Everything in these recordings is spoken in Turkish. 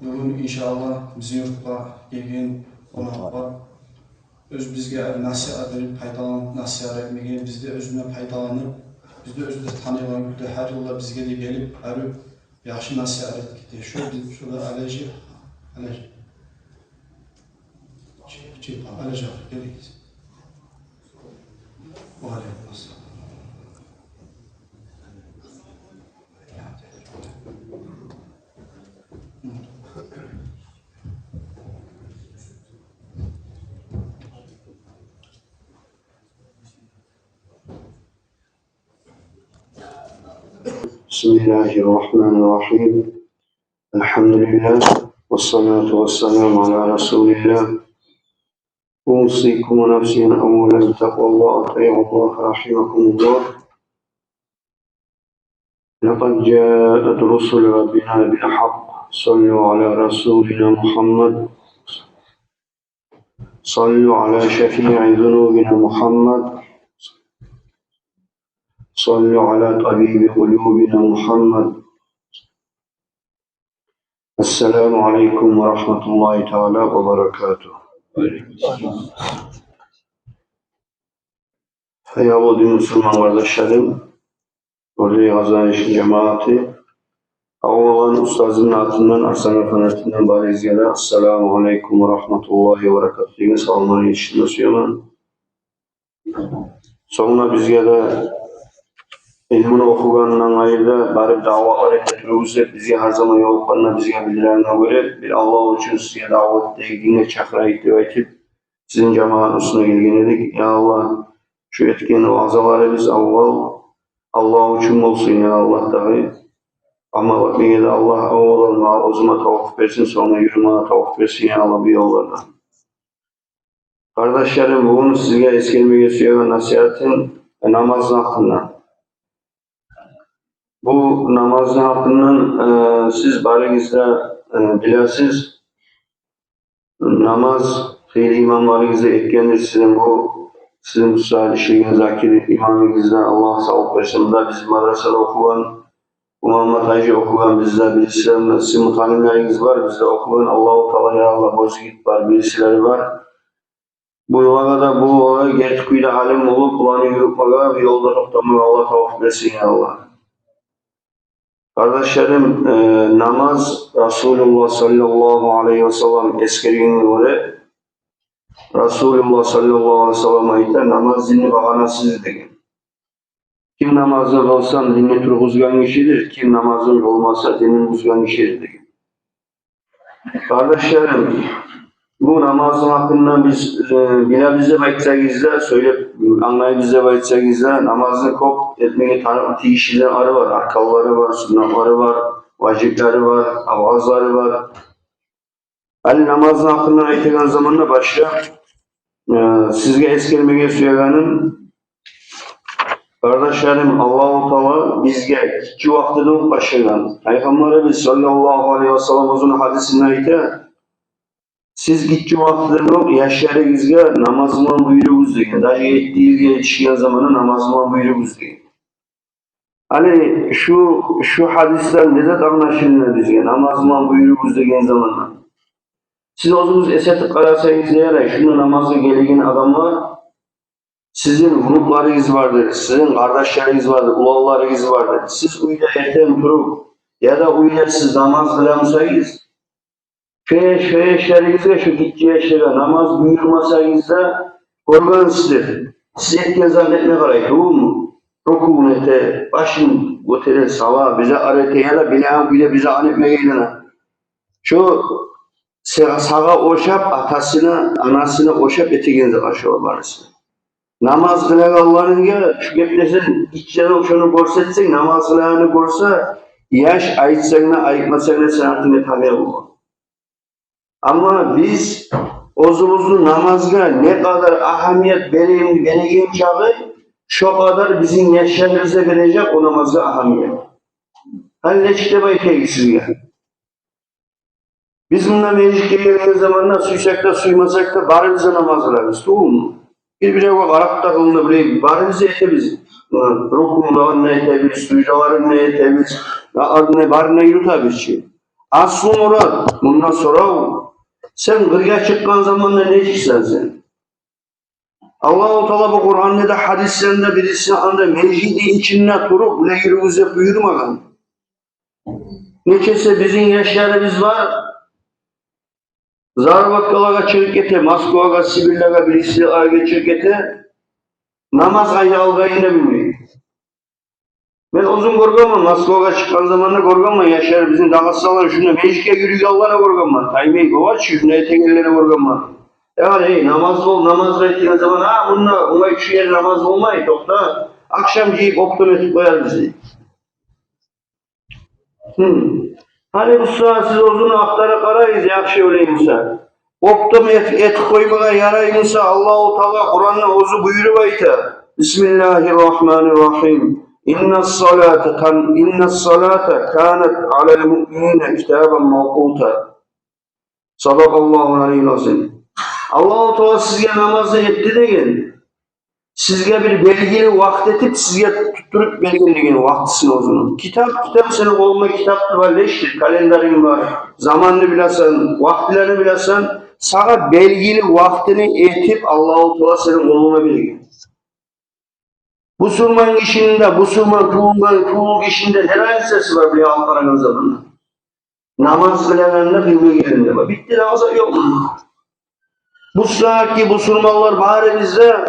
Bugün inşallah bizi yurtqa gelgen qonaqlar öz bizge nasihat verip nasihat etmegen bizde özüne faydalanıp bizde özünde tanıyan güde her yılda bizge de gelip arıp yaxşı nasihat etki. Şurada alerji gerekiz. Bu hale yapmaz. Bismillahirrahmanirrahim. Elhamdülillah. Vessalatu vesselamu ala Resulillah. Usikum ve nefsin evvelen bitaqvallah atayallah rahimakumullah. Laqad ja'at rusul rabbina bil haqq. Sallu ala Rasulina Muhammad. Sallu ala şefi'i zunubina Muhammad. Sallu ala tabibi kulubina Muhammad. Esselamu aleyküm ve rahmetullahi teala ve berekatuhu. Hayabudi Müslüman kardeşlerim, Ordu-i Gazaniş'in cemaati, Ağoğlan Ustaz'ın altından, Arslan Efendisi'nden barizgele, Esselamu aleyküm ve rahmetullahi ve berekatuhu. Yine salmanın içinde suyuman. Sonra bizge de ilmini okugandan ayırda barib davalar ettiribizde bizge her zaman yoluklarına bizge bildirenine göre bir Allah için size davet edildiğine çakrayıp deva etip sizin cemaatin üstüne gelgen edik. Ya Allah şu etken vazaları biz Allah için olsun ya Allah dahi. Ama vaktiye de Allah oğlanma uzuma tavuk versin, sonra yürümana tavuk versin ya Allah bir yollarda. Kardeşlerim bugün sizge eskelmeye suya nasihatin namazın hakkında. Bu namazın hakkından siz barınızda bilesiz. Namaz fiili imamlarınızda etkendir sizin müsaade şeyin zakir imamınızda Allah sağlık versin. Bizim madrasada okuyan, Muhammed Hacı okuyan bizde birisilerinde sizin mutalimleriniz var. Bizde okuyan Allah-u Teala ya Allah bozgit var, birisileri var. Bu yola da bu olay gerçeküyle halim olup ulanı yürüpmaga bir yolda toplamaga Allah tavuk versin ya Allah. Kardeşlerim namaz Resulullah sallallahu aleyhi ve sellem eskerine göre Resulullah sallallahu aleyhi ve sellem ayta namaz dinni bahanasız degan. Kim namazda olsa dinni turguzgan kişidir, kim namazın olmasa dinni buzgan kişidir degan. Kardeşlerim bu namazın hakkında biz bize bakacağızda söyleyip anlayıp bize bakacağızda namazı kop etmeye tiyişiler arı var, arkaları var, sünnetleri var, vacipleri var, avazları var. Ali namazın hakkında aytılan zamanla başka sizge eskelmeye suyaganın kardeşlerim Allah-u Teala bizge iki vaktinin başlayan Peygamberimiz sallallahu aleyhi ve sellem uzun hadisinde ayta siz gitçi vaktini yaşlarınızga namazman buyurunuz degan. Dahi ettiğinizge yetişken zamanı namazman buyurunuz degan. Hani şu hadisler ne de anlaşılır bizge namazman buyurunuz degan zamanla. Siz özünüz esetip karasanız diyerek şunu namazı gelegen adamlar sizin gruplarınız vardır, sizin kardeşleriniz vardır, ulallarınız vardır. Siz uyda erten durup ya da uyda siz namaz kılamsayız Feşlerinize şu gittiği şeyler namaz buyurmasanız da korgan sizdir. Siz etken zannetme karayı, doğru mu? Rukunete, başın otele sala, bize arete ya da bile bize anetme geline. Şu sağa oşap, anasına oşap eteğinize karşı olmalısın. Namaz kılan Allah'ın ya, şu geplesin, içeceğini şunu görsetsin, namaz kılanı görse, yaş ayıtsana, ayıtmasana sen artık tabi olma. Ama biz özümüzün namazga ne kadar ahamiyet vereceğim çağı şu kadar bizim yaşlarımıza verecek o namazga ahamiyet. Hani ne çıktı bayıkayı sizge? Biz bundan meclis geldiğimiz zamanlar suysak da suymasak da bari bize namaz kılarız. Doğru mu? Bir bak Arap'ta kılını bileyim. Bari bize etebiz. Rukundalar ne etebiz, suycaların ne etebiz, bari ne yürütebiz. Aslı Murat, bundan sonra sen kırga çıkkan zamanda ne çıksan sen? Allah-u Teala bu Kur'an'da hadislerinde birisi anda mecidi içinde durup ne yürümüze buyurmadan. Neçese bizim yaşlarımız var. Zarvatkalara çırkete, Moskvaga, Sibirlaga birisi ağaga çırkete, namaz ayı algayını bilmeyi. Ben uzun korkamam, Moskvaga çıkan zamanında korkamam, yaşlar bizim dağıtsalar şunu mecike yürüyü Allah'ına korkamam. Taymeyi kovaç, şunu etekellerine korkamam. Yani namaz ol, namaz ettiğin zaman, bununla şu yer namaz olmayı, dokta, akşam giyip optometrik koyar bizi. Hani bu sıra siz uzun aktara karayız, yakşı öyleymişse. Optometrik et koymaya yaraymışsa Allah-u Teala Kur'an'ın ozu buyurup ayta. Bismillahirrahmanirrahim. İnne salate kânet alel mu'minine kitaben mevkuta. Sadakallahu aleyhi ve sellem. Allah-u Teala sizge namazı etti deyin. Sizge bir belgili vakt etip sizge tutturup belgiliğin vaktisini ozunu. Kitap senin olma kitaptır var, leştir, kalenderin var, zamanını bilesen, vaktlerini bilesen, sana belgili vaktini etip Allah-u Teala senin olma belgili. Müslüman işinde, Müslüman tuğluk işinde herhangi sesi var bir halkların zamanında. Namaz kılanlarında bilme gelinde var. Bitti namaza yok. Bu sıradaki Müslümanlar bari bizde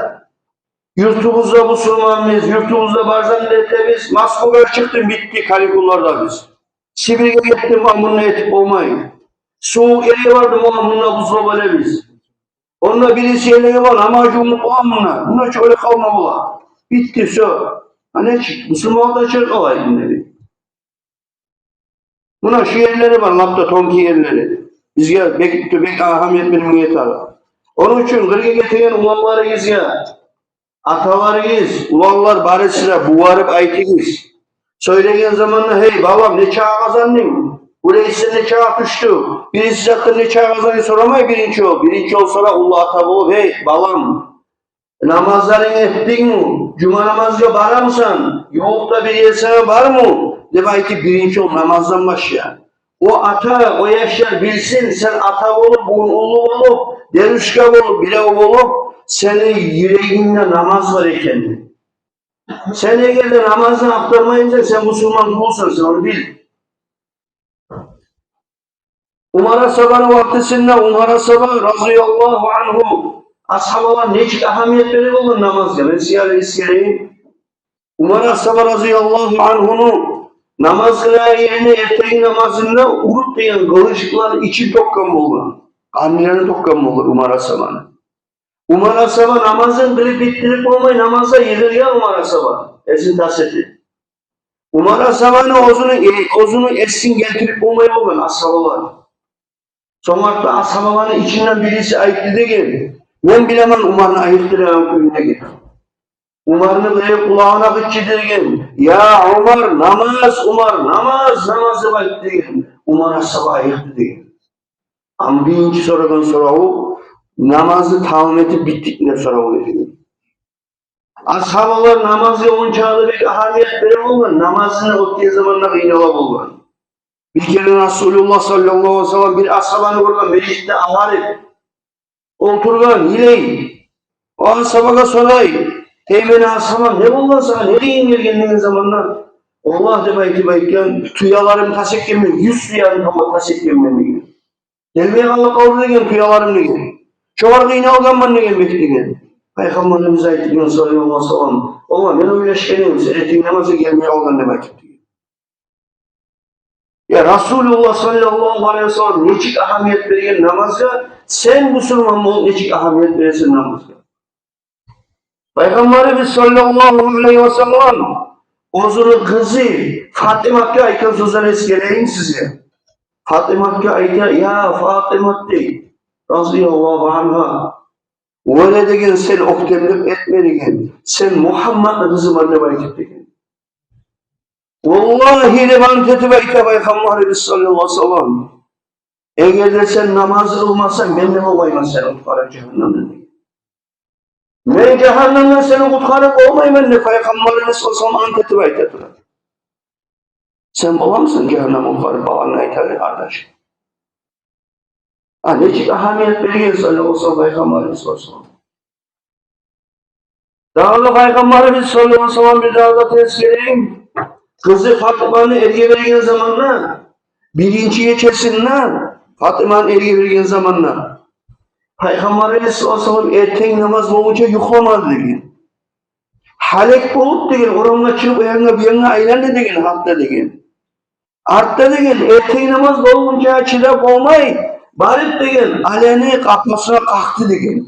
yurtumuzda Müslümanız, yurtumuzda bazen de biz Moskva'ya çıktım bitti Kalikullarda biz. Sibir'e gittim bununla etip olmayın. Soğuk yere vardım bununla buzla böyle biz. Onunla birisi yerine var amacımız bununla. Bununla hiç öyle kalmamalı. Bitti so. Ne çıktı? Müslümanlar çırkalaydı dedi. Buna şu yerleri var, lapta tonki yerleri. Bizge bek ahamiyet bilmeye yeter. Onun için kırgı getiren ulanlarıyız ya. Atalarıyız, ulanlar bari sıra buvarıp aytıyız. Söylegen zamanla hey babam ne çağ kazandın? Buraya ise ne çağ düştü? Birisi zaten ne çağ kazandın soramay birinci ol. Birinci ol sonra ulu ata bulup hey babam namazlarını ettin mi? Cuma namazına var mısın? Yok da bir yesene var mı? Demek ki birinci ol namazdan başla. O ata, o yaşlar bilsin sen ata olup, ulu olup, derüşka olup, bile olup senin yüreğinde namaz var iken. Sen eğer de namazını aktarmayınca sen Müslüman olsan sen onu bil. Umar Sabah'ın vaktisinde Umar Sabah razıyallahu anhu ashabalar necik ahamiyet verir olur namazga. Ben size iskeleyim. Umar Sabah razıyallahu anhu'nun namaz kılağı yerine erteğin namazında urut diyen kılıçlıklar içi tokkan olur. Karnılarını tokkan olur Umar Sabah'ın. Umar Sabah namazın kılıp bittirip olmayı namaza yedir ya Umar Sabah. Esin taseti. Umar Sabah'ın ozunu esin getirip olmayı olan ashabalar. Sonra da ashabaların içinden birisi ayıktı ki ben bilemem Umar'ın ayıktıran köyüne gitti. Umar'ın böyle kulağına gıççıdırgın. Ya Umar namaz, Umar namazı ayıktı. Umar sabah ayıktı diye. Ama birinci sorudan sonra o namazı tamam edip bittikten sonra o veriyor. Ashabalar namazı on çağda bir ahamiyet verir olan namazını okuyduğu zamanla kıynalar olur. Bir kere Resulullah sallallahu aleyhi ve sellem bir ashabanı oradan mecliste ağarıp oturgan hileyi o ashabaka soray heymeni ashaban ne oldu sana nereye geldiğin zamanlar Allah demek bayken tüyalarım tasik yemin 100 tüyanın ama tasik yemin gelmeye Allah kavru degen tüyalarım degen çoğar kıyına algan ben ne gelmek degen Peygamberimiz ayettiğinden sallallahu aleyhi ve sellem Allah ben öyle şeyim etin namazı gelmeye algan demek ya Resulullah sallallahu aleyhi ve sellem necik ahamiyet verilen namaza sen Müslüman ol necik ahamiyet verirsin namaza. Peygamberimiz sallallahu aleyhi ve sellem ozunun kızı Fatıma'ya ayıkan sözler eskeleyim size. Fatıma'ya ayıkan ya Fatıma değil. Razıyallahu anha. Öyle degen sen oktemlik etme degen. Sen Muhammed kızım anne bayık degen. Vallahi leman tetebeyte Peygamberimiz sallallahu aleyhi ve sellem. Eğer de sen namaz kılmazsan ben ne olayım seni kutkarıp cehennemden. Ben cehennemden seni kutkarıp olmayayım ben de Peygamberimiz sallallahu aleyhi ve sellem tetebeyte. Sen bulamısın cehennem onları balanına aytarı kardeş. Ha, necik ahamiyet veriyor sallallahu aleyhi Peygamberimiz sallallahu. Dağlı Peygamberimiz sallallahu aleyhi ve sellem bir dağda tezkereyim. Kızı Fatıma'nın erge vergen zamanla, birinci geçesinden Fatıma'nın erge vergen zamanla Peygamberimiz sallallahu aleyhi ve sellem erken namaz olunca yuklamadı degen. Halek bolup degen, oranla çıkıp ayağına bir yana aylandı degen, hatta degen. Artta degen, erken namaz olunca çırak olmay, barip degen, aleni kapısına kalktı degen.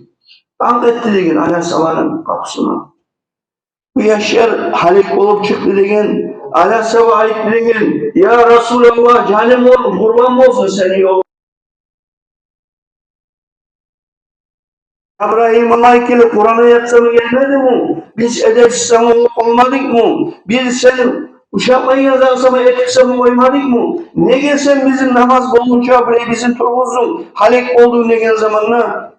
Dank etti degen, aleyhisselamın kapısına. Bu yaşar halek olup çıktı degen, aleyhisselam ayıttı degen, ya Resulallah, canem ol, kurban olsun seni yol. İbrahim Allah'ı Kur'an'a yatsana gelmedi mi? Biz edepsiz olmadık mı? Biz sen uşakla yazarsama etkisini koymadık mı? Ne gelsen bizim namaz olunca buraya bizim turumuzun halek olduğu ne gel zamanla?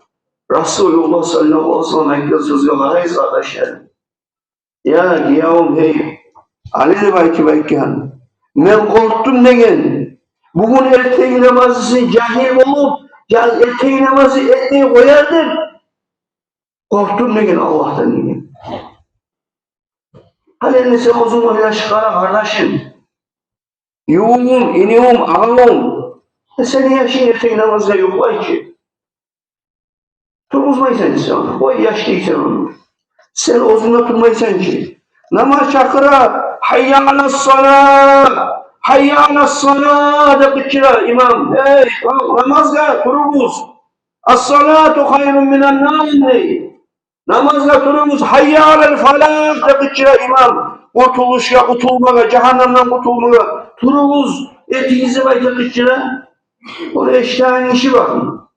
Resulullah sallallahu aleyhi ve sellem ekle sözüyorlar kardeşler. Ya yavrum hey, Ali de belki hani. Ben korktum degen. Bugün erteği namazı cahil olup, erteği namazı etmeyi koyardır. Korktum degen Allah'tan degen. Hadi sen o zaman yaşkara kardeşim. Yuğum, iniğum, ağam. Sen yaşın erteği namazda yok vay ki. Turmuzmaysan sen, o yaşlıysan onu. Sen ozunda durmaysan ki. Namaz çakıra, hayya alas-salâh, hayya alas-salâh de kıçıra imam. Hey, namazga turumuz. As-salâtu hayrun minen-nâm dey. Namazga turumuz, hayya alel-falâh de kıçıra imam. Kurtuluşa, kurtulmaga, cehennemden kurtulmaga. Turumuz, etinizi bayta kıçıra. Onu eşyağın işi bakın.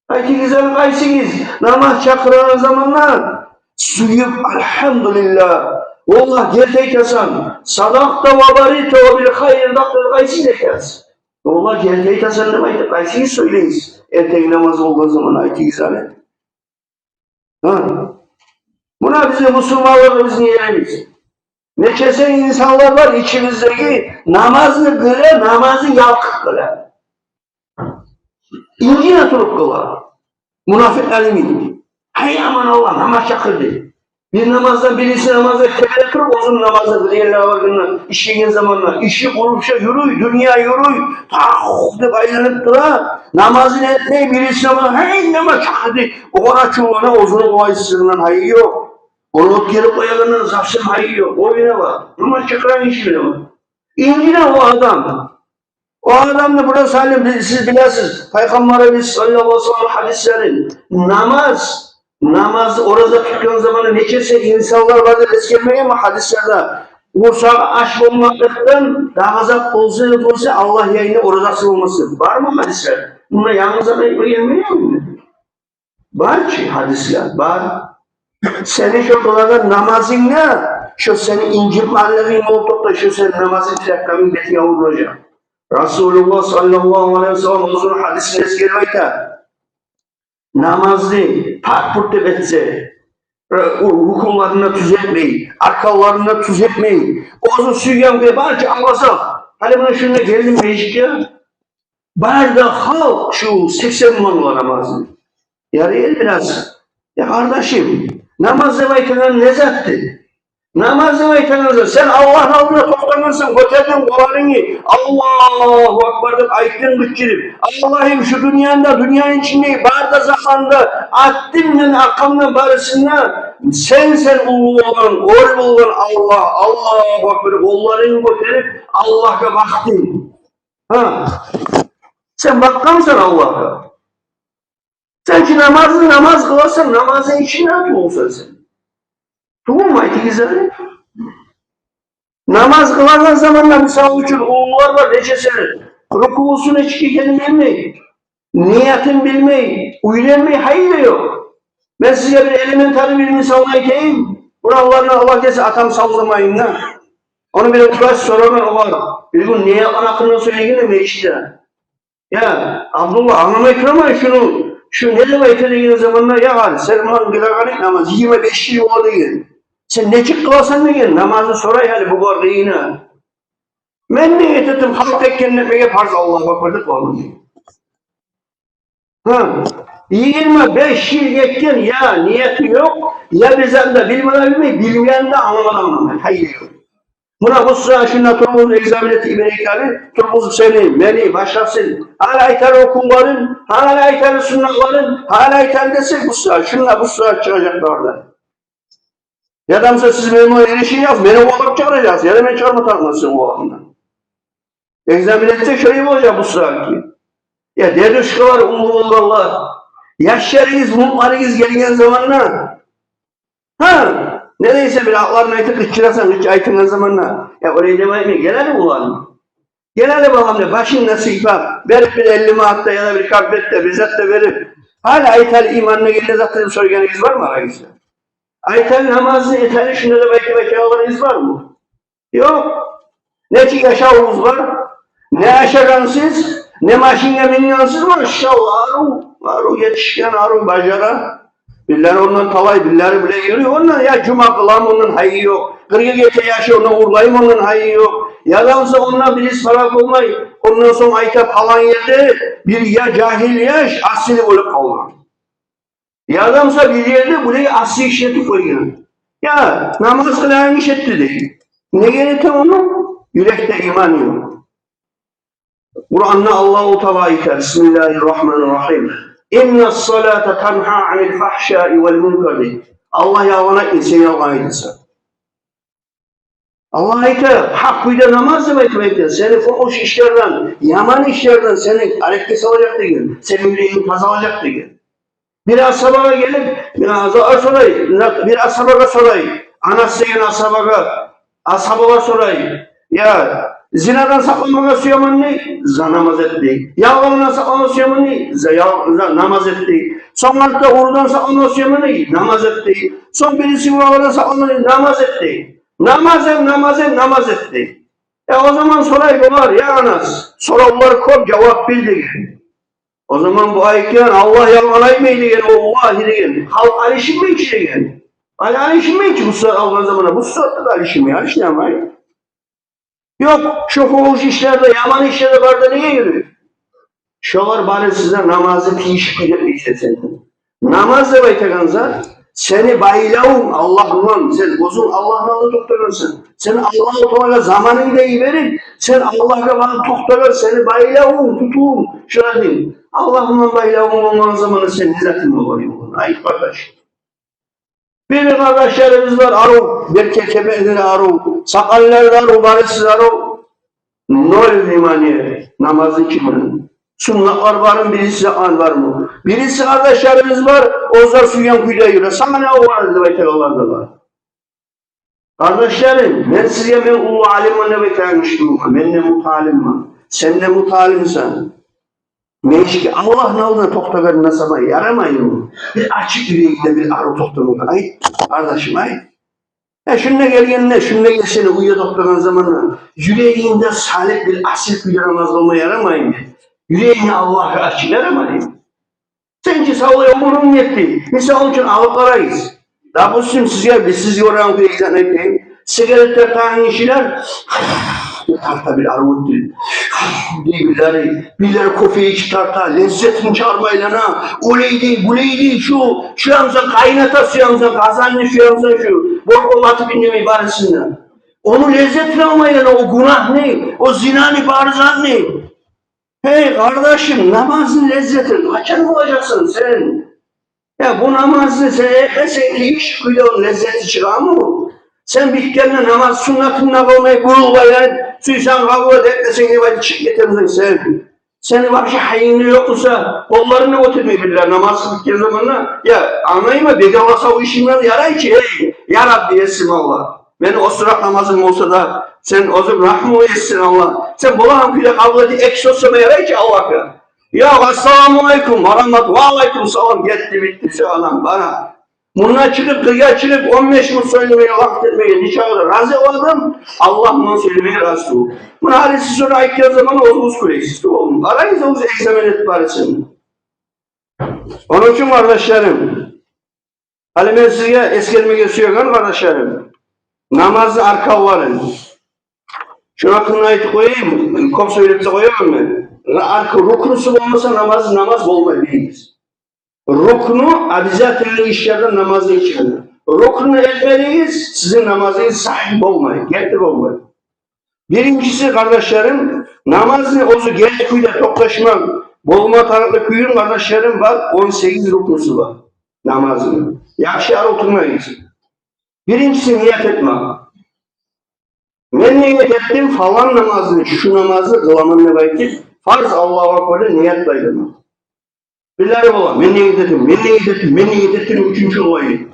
Aytınızın kaysınız, namaz çakıran zamanlar, suyup elhamdülillah, Allah gerçekten sadakta ve barita ve bil hayır daktar kaysın ekez. Allah gerçekten demeydi, kaysınız söyleyiz. Erteği namaz olduğu zaman aytınızın. Buna bize Müslümanlarımız niyelemiz. Neçesen insanlar var içimizdeki namazını kılar, namazı yalkık kılar. İncine oturup kılar. Münafıklar emin. Hay aman Allah namaz çakırdı. Bir namazdan birisi namazda tepede durup uzun namazda diğerler vakında işin zamanla işi kurupşa yürüy, dünya yürüy, tak de baylanıp dura. Namazın etmeyi birisi namaz, hey namaz çakırdı. O kadar çuğuna uzun kovaysızlığından hayır yok. Onu gelip koyalığından zafsın hayır yok. O yine var. Namaz çakıran işi bile var. İncine o adam. O adam da burada salim, siz bilirsiniz. Peygamberimiz sallallahu aleyhi ve sellem hadislerin namaz orada tuttuğun zamanı neçese insanlar vardır eskelmeye ama hadislerde Ursağı aşk olmaktan daha azap olsa Allah yayını orada olması. Var mı hadisler? Bunlar yalnız adayıma gelmiyor mu? Var ki hadisler, var. Senin şu konuda namazın ne? Şu senin İncil mahallerin olup da şu senin namazın terakkamın beti olacak. Resulullah sallallahu aleyhi ve sellem uzun hadisini eskermekte namazı takpurte etse rukunlarına tuz etmeyi, arkalarına tuz etmeyi uzun süyyen ve belki anlasa hani buna şuna geldim mecliye bari de halk şu 80 manla namazı yarıyor biraz ya kardeşim namaz demekken ne zattı? Namaz demekken sen Allah'ın aldığına toplanırsın, götürdün kolarını, Allahu Akbar'dan ayıktın gıççırıp, Allah'ım şu dünyanın içinde, barda zakanda, attımdan akamdan barısında, sen ulu olan, orbu olan Allah, Allahu Akbar'ı kollarını götürüp, Allah'a baktın. Sen bakkamsan Allah'a. Sen ki namaz kılarsan, namazın içine atıyorsun sen. Doğru mu ayetinize? Namaz kılan zamanla misal için oğullar var reçesini. Rukusunu çıkırken bilmeyi, niyetin bilmeyi, uyulanmayı hayır yok. Ben size bir elementarı bir misal ayeteyim. Buralarına Allah dese atam saldırmayın da. Onu bir uğraş sorarlar o var. Bir gün niye hakkında söyleyin mi işte? Ya Abdullah anlamayı kıramayın şunu. Şu ne demek dediğin zamanlar ya hadi Selman Gülagani namaz 25 yıl oldu. Sen ne çık kılarsan ne gel? Namazı soray hadi bu kadar yine. Men niyet ettim halk tekkenlemeye farz Allah'a bakırdık oğlum. 25 yıl geçken ya niyeti yok, ya bizden de bilmeyen de anlamadan hayır yok. Buna bu sıra şuna turumuz egzamineti İberikali, turumuz söyleyeyim, beni başlasın. Hala yeterli okulların, hala yeterli sınavların, hala yeterli desek bu sıra, şunla bu sıra çıkacaklar orada. Ya da mesela siz benim o erişin yaz, beni olarak çağıracağız, ya da ben çağırma takmasın o alanda. Egzaminette şöyle olacak bu sıra ki. Ya deduşkalar, uluğullarlar, yaşlarınız, mumlarınız gelgen zamanla, neredeyse bir haklarına aytıp ıçırasan, ıç aytığın zamanla, ya oraya demeyi mi? Gelelim ulan. Gelelim bakalım, başın nasip yap, verip bir 50 maatta ya da bir kalbette, bizzat da verip, hala aytel imanına gelince zaten sorganınız var mı aranızda? Aytel namazı, yeterli şunda da belki alanınız var mı? Yok. Ne ki yaşavunuz var, ne yaşagansız, ne maşinle minyansız maşallah aru yetişken aru bacara. Birileri ondan talay, birileri bile yürüyor. Ondan ya cuma kılam onun hayı yok. 40 geçe yaşı onu uğurlayayım onun hayı yok. Yalansa ondan birisi fark olmay. Ondan sonra ayta falan yerde bir ya cahil yaş asili olup kalır. Yalansa bir yerde burayı asli işleti koyuyor. Ya namaz kılan işletti değil. Ne gerekti onu? Yürekte iman yok. Kur'an'da Allah-u Teala iter. Bismillahirrahmanirrahim. İnne salate tenha anil fahşai vel munkari. Allah yalana insin yalana edilsin. Allah iter. Hakkıyla namaz demektir. Seni fuhuş işlerden, yaman işlerden seni hareket alacak değil. Senin yüreğin kazanacak değil. Biraz sabaha gelip, biraz sorayım. Biraz sabaha sorayım. Anasıyın ashabına sorayım. Ya zinadan saklanmaya suyaman ne? Namaz etti. Yalandan saklanmaya suyaman ne? Namaz etti. Sonlarda uğurdan saklanmaya suyaman ne? Namaz etti. Son birisi uğurdan saklanmaya namaz etti. Namaz etti. O zaman sorayım var ya anas. Soruları kor cevap bildi. O zaman bu ayetken Allah yalanay mıydı yani Allah diyen. Halk alışım mı içine yani? Alışım mı içi bu saat Allah'ın zamanı? Bu saatte de alışım mı? Alışım mı? Yok, şu fuhuş işlerde, yaman işlerde var da niye yürüyor? Şolar bari size namazı teşvik edin. Namaz da baytakansa, seni bayılavun Allah'ın, sen uzun Allah'ın toktarsın. Sen Allah'ın toktarsın, zamanını da iyi verin. Sen Allah'a bana toktarsın, seni bayılavun, tutun. Şöyle diyeyim, Allah'ın bayılavun olmanın zamanı sen nizatin oluyor. Ayıp kardeş. Bir kardeşlerimiz var, arı, bir kekebeğini arı, sakallarda arı, barışsız arı, nol limaniye, namazı kimin? Sunnatlar var mı, birisi var mı? Birisi kardeşlerimiz var, ozlar suyan kuyuya yürü, sana ne o var, da var. Kardeşlerim, ben size ulu alim ne beklemiştim, ben ne mutalim var, sen ne mutalimsen. Ne iş ki Allah ne olduğunu tokta nasama yaramayın. Bir açık yüreğiyle bir arı toktanın. Ay kardeşim ay. Şununla gelgenine, şununla gelsene uyuya toktanın zamanla. Yüreğinde salih bir asil bir namaz olmaya yaramayın. Yüreğine Allah'a açık yaramayın. Sen ki sağlaya umurun yetti. Mesela onun için alıklarayız. Daha bu siz yoran bir izah etmeyin. Sigaretler tahin işler. Tarta bir armut değil. Birileri kofeyi içi tarta, lezzetin çarpmayla ha. Oleydi, buleydi, şu yansan kaynata, şu yansan kazanlı, şu yansan şu. Bol atıp indim ibaresinden. Onu lezzetini almayla o günah ne? O zinani barzan ne? Hey kardeşim, namazın lezzetini kaçan olacaksın sen? Ya bu namazı sen etmesen ki iş kuyuyorsun lezzeti çıkar mı? Sen bir kendine namaz sünnetinde olmayı bulmayın. Suysan kabul etmesen ki ben çık getirmezsin sen. Senin bir şey hayırlı yoksa kollarını oturmayabilirler namaz bittiği zamanla. Ya anlayayım mı? Bedavasa o işimden yaray ki hey. Ya Rabbi yesin Allah. Benim o sıra namazım olsa da sen o zaman rahmu etsin Allah. Sen bu hakkıyla kabul edip ekşi olsama yaray ki Allah'a. Ya esselamu aleyküm ve aleyküm selam gitti bitti şu adam bana. Bundan çıkıp kıya çıkıp 15 yıl söylemeye, vakit etmeye, nişahı razı olalım. Allah bunu söylemeye razı olur. Bunu halisi sonra ayıktığı zaman olmaz kuleksiz. Arayınca o egzamin etbaresinde. Onun için kardeşlerim, hani ben size eskerime geçiyorum kardeşlerim. Namazı arka varın. Şuna hakkında ayet koyayım, kom söyleyip koyamam mı? Arka ruknusu olmasa namaz olmayabilir. Ruknu abizateli işlerden namazı içindir. Ruknu etmeliyiz, sizin namazınız sahip olmayın, gerçek olmayın. Birincisi kardeşlerim, namazını ozu genç kuyda toplaşmak, bolma taraflı kuyun kardeşlerim var, 18 ruknusu var namazını. Yakşı ara oturmayız. Birincisi niyet etme. Ben niyet ettim falan namazını, şu namazı kılamın ne belki, farz Allah'a Ekber'de niyet baydırma. Billahi baba, ben niyet ettim, üçüncü olayı.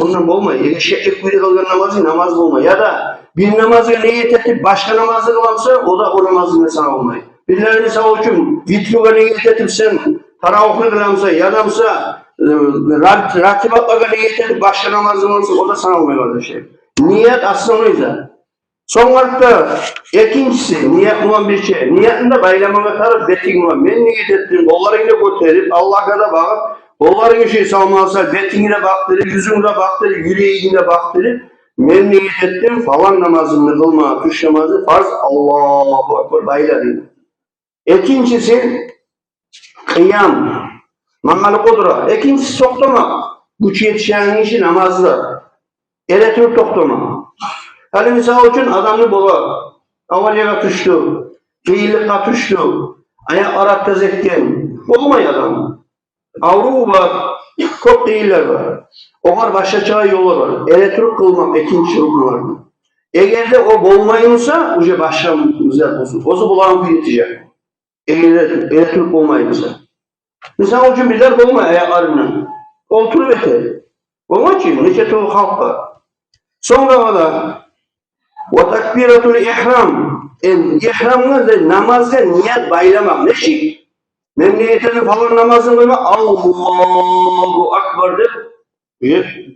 Ondan olmuyor. Eğer şeklik kuyruğu kılgan namaz olmuyor. Ya da bir namazı niyet etip başka namazı kılamsa, o da o namazın mesela olmuyor. Billahi misal için, vitruga niyet etip sen taravuklu kılamsa, ya damsa, ratibatla niyet edip başka namazın olsa, o da sana olmuyor kardeşim. Niyet aslında oysa. Son olarak da ikincisi niyet olan bir şey. Niyetinde bayramına taraf betin olan. Ben niyet ettim. Kollarını götürüp Allah'a da bakıp kollarını şey salmazsa betine baktırıp, yüzüne baktırıp, yüreğine baktırıp ben niyet ettim falan namazını kılma, kış namazı farz Allahu Ekber bayradı. İkincisi kıyam. Mangalı kodura. İkincisi toktama. Güç yetişen işi namazda. Elektrik toktama. Hani misal için adamı baba, avalyaya tutuştu, iyilik tutuştu, ayak Arap tezekken, olmay adam. Avrupa var, çok değiller var. O var başka çay yolu var. Elektrik kılmak ikinci ruknu var. Eğer de o olmayınsa, uca başka güzel olsun. O zaman bulan bir yetecek. Eğer elektrik olmayınsa. Misal için bizler olmay ayaklarından. Oltur bete. Olmay ki, nece çoğu halk var. Sonra da ve takbiratul ihram. İhramda da namazda niyet baylamak. Ne şey? Memleketinin falan namazını koymak Allahu Akbar'dır.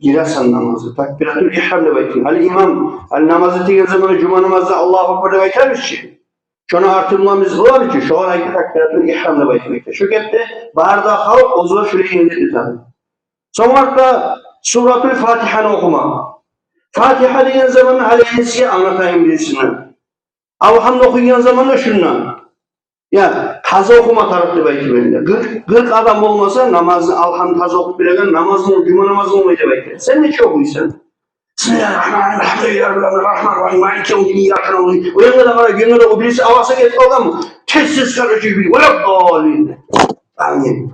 Giresan namazı. Takbiratul ihram da baytın. Ali imam, ali namazı tıkan zamanı cuma namazda Allahu Akbar'da baytarmış ki. Şuna artırmamız var ki, şu an ayki takbiratul ihram da baytın. Şu kette barda halk o zaman şuraya indirdi tabi. Son olarak da Suratul Fatiha'nı okuma. Fatiha diyen zamanı haliyesiye anlatayım birisine. Allah'ın okuyan zamanı şundan. Ya taze okuma tarafı belki benimle. 40 adam olmasa namazı Allah'ın taze okup bilen namazını, cuma namazını olmayı da belki. Sen ne çok uysan? Bismillahirrahmanirrahim. Maliki yevmiddin. İyyâke na'budu. O yanında da var. Gönlünde o birisi avasa gelip kaldı mı? Tezsiz kardeşi biri. Veleddâlin. Amin.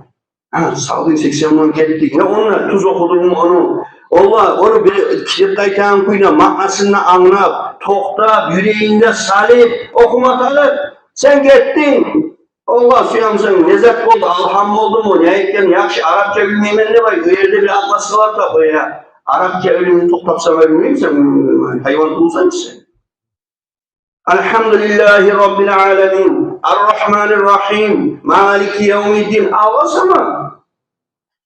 Sağlığı 80'den geldik. Ne onunla tuz okudum onu. Allah onu bir kitaptayken kuyuna manasını anlap, tokta, yüreğinde salip, okumatalım. Sen gittin. Allah suyamsın, nezak oldu, alham oldu mu? Neyken yakşı Arapça bilmeyen ne var? Öyle bir atması var da buraya. Arapça ölümünü toplapsam ölmeyeyim hayvan bulsan sen. Elhamdülillahi Rabbil alemin. Errahmanirrahim. Maliki yevmiddin. Ağlasana.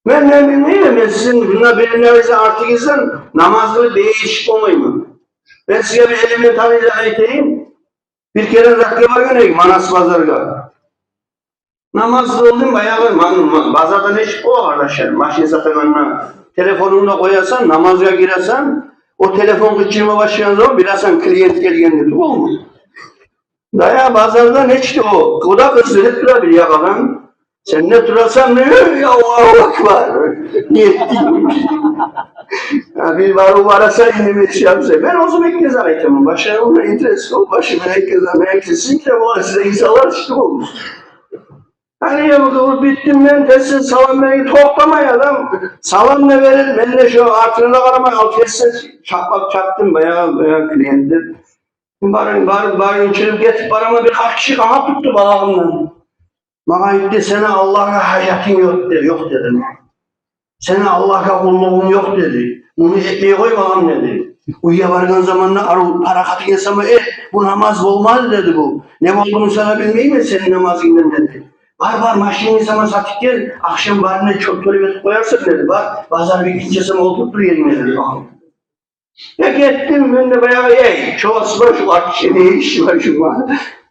Ben ne bilmeyeyim, ben sizin bununla bilimlerinize artık izlen, namazlı değişik olmayayım. Ben size bir elemental izah edeyim. Bir kere rakı var göneyim, Manas Pazar'da. Namazlı oldum bayağı, Pazar'da ne çık o arkadaşlar, maşin satanlarına. Telefonunu da koyarsan, namaza girersen, o telefon kıçırma başlayan zaman birazdan kliyent gelgendir, olmuyor. Daya Pazar'da ne çıktı o? O da kızdırıp durabilir ya kadın. Sen ne durarsan ne? Ya Allahu Ekber. Niyetliyim. Bir var o varasa inime şey yapsa. Ben o zaman ilk kez arayacağım. Başına ona interesi ol. Başına ilk kez arayacağım. Sizin ki bu size insanlar işte olmuş. Hani ya bu bittim ben tesis salam beni toplamaya adam. Salam ne verir? Ben de şu artırına karamay al tesis çaplak çaktım bayağı kliyentler. Barın çırıp getirip barama bir kişi kanat tuttu bağımdan. Bana gitti, sana Allah'a hayatın yok dedim. Sana Allah'a kulluğun yok dedi. Bunu etmeye koymam dedi. Uyuya vargın zamanla harakatı yasama bu namaz olmaz dedi bu. Ne olduğunu sana bilmeyeyim mi senin namazından dedi. Var maşini zaman satıp gel, akşam barına çok tolibet koyarsın dedi. Bak, pazar bir gideceğim oturttur yerine dedi. Ya gittim ben de bayağı çoğası var şu akşam ne işi var şu var.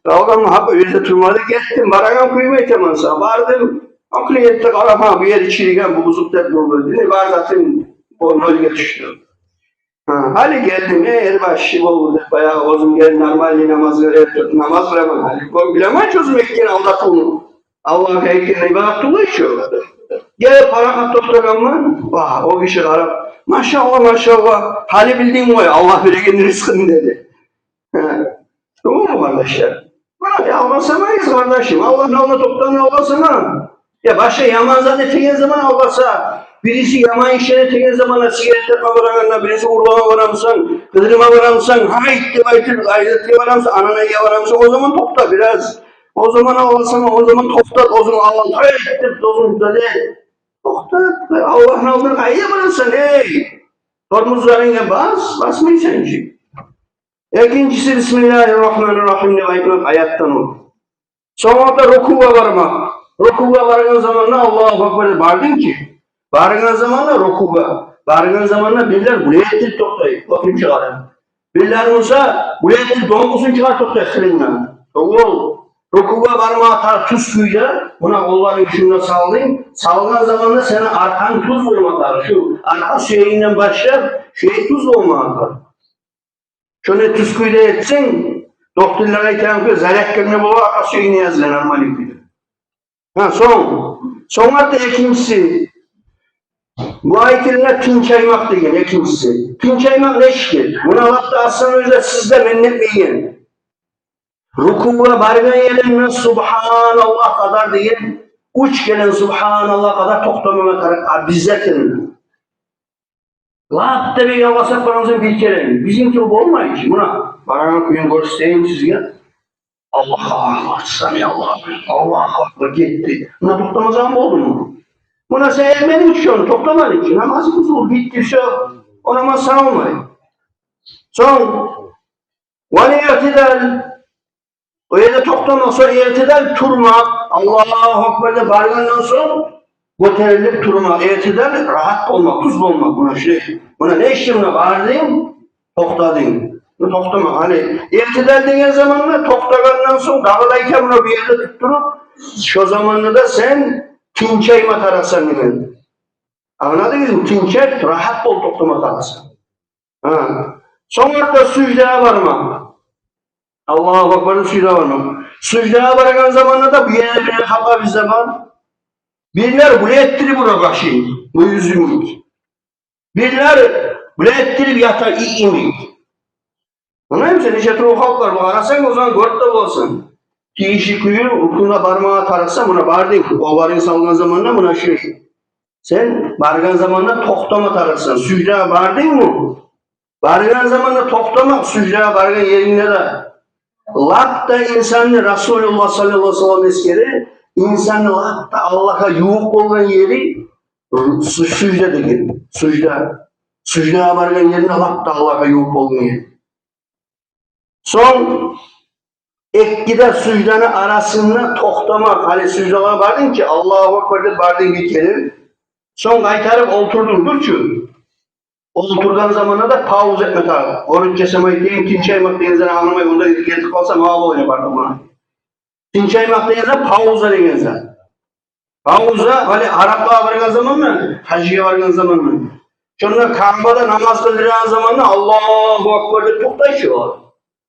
Dalgam hap öyle turmadı gittim baragam kuymayı temansa vardım. Akliyette karama bir yer içirigen bu buzukta buldu dedi. Var zaten o nölge düştü. Hali geldim erbaşı oldu bayağı ozun gel normal namaz verir namaz kılamam hali bilemem çözüm ektiğin aldatılma Allah'a ektiğine ibadet kılıyor şu gel para kat toptakan mı vah o kişi Arap maşallah maşallah hali bildiğin o ya Allah verenin rızkını dedi tamam mı kardeşler ya almasamayız kardeşim Allah'ın alma toptanı almasana ya başka yaman zannettiğin zaman almasa birisi yaman işine tekin zamana sigaret yapma varanına, birisi urlama varamsan, kıdırıma varamsan, haydi gayretli varamsan, ananaya varamsan, o zaman topla biraz. O zaman ağlasana, o zaman toplat, o zaman Allah, haydi dozun dedi. Toplat, Allah'ın aldığını haydi varamsan, hey! Tormuzlarına basmayacaksın ki. İkincisi Bismillahirrahmanirrahim ne ayetmek hayattan olur. Sonra da rukuğa varmak. Rukuğa vargın zamanla Allah'a bakmadı, vardın ki. Barınan zamanla rokuba, barınan zamanla birler buraya etil toplayıp, bakın çıkarın. Birler olsa buraya etil dongusun çıkar toplayıp kılınma. Oğul, rokuba varma atar tuz suyla, buna kolların ucuna sallayın. Sallan zamanla sana arkan tuz vurma atar. Şu arka şeyinden başlar, tuz olma atar. Şöyle tuz kuyda etsin, doktorlara iten ki zarek gelme baba arka şeyini yazılan normal yüküdür. Sonra da ikincisi, bu ayetlerine tünçaymak deyin ikincisi. Tünçaymak ne iştir? Buna Allah'ta aslan öyle sizde mennetmeyin. Rukuğa bargan yerine Subhanallah kadar deyin. Uç gelen Subhanallah kadar toktamama kadar bizzetin. Lahatta bir yavasak paramızın bir kere. Bizimki bu olmayış. Buna bargan kuyun göstereyim sizge. Allah sami Allah gitti. Buna toktamazan mı oldu mu? Buna sen beni uçuyorsun, toplaman için. Namazımız olur, bitti şu. O namaz sana olmayın. Son, وَلِيَتِدَلْ o yerde toplamak, sonra irtidal turmak, Allahu Ekber'de bargandan sonra göterilip turmak, irtidal rahat olmak, tuzlu olmak buna Buna ne işin buna vardın, toktadın. Bunu toklamak, hani irtidal denen zamanla toktagandan sonra dağdayken bunu bir yerde tutturup, şu zamanla da sen tinçayma tarasan demen. Anladınız mı? Tinçay, rahat bol toplama tarasan. Sonra da sucdaya varmak. Allah'a bakmanın sucdaya varmak. Sucdaya vargan zamanla da bu yerine hata bir zaman. Birler buraya ettirip buna başlayın. Bu yüzümlük. Birler buraya ettirip yatar iyiyimlik. Anlayın mı sen? İşte o halk var. Bu arasan o zaman gört de olsun. Kişi kuyur, ukuna parmağı tarasa buna bardın. O varın salgan zamanla buna Sen bargan zamanla toktama tarasın. Sucdaya bardın mı? Bargan zamanla toktama, sucdaya bargan yerinde de. Lakta insanı Resulullah sallallahu aleyhi ve sellem eskeri, insanı lakta Allah'a yuvuk olan yeri sucda değil. Sucdaya bargan yerine lakta Allah'a yuvuk olan yeri. Son ekkide sucdanın arasında toktamak. Hani sucdalara vardın ki Allah'a Ekber'de vardın bir kere. Son kaytarıp oturdun durçu. Oturduğun zamanında da pause etme tabi. Oruç kesemeyi deyin, tinçaymak deyin sana anlamayı onda getirip kalsam hava oynapardı buna. Tinçaymak deyin sana pauza deyin sana. Pauza, hani Araplığa vargan zaman mı? Hacıya vargan zaman mı? Sonra Kamba'da namaz kıldıran zamanında Allahu Ekber'de toktayışıyor.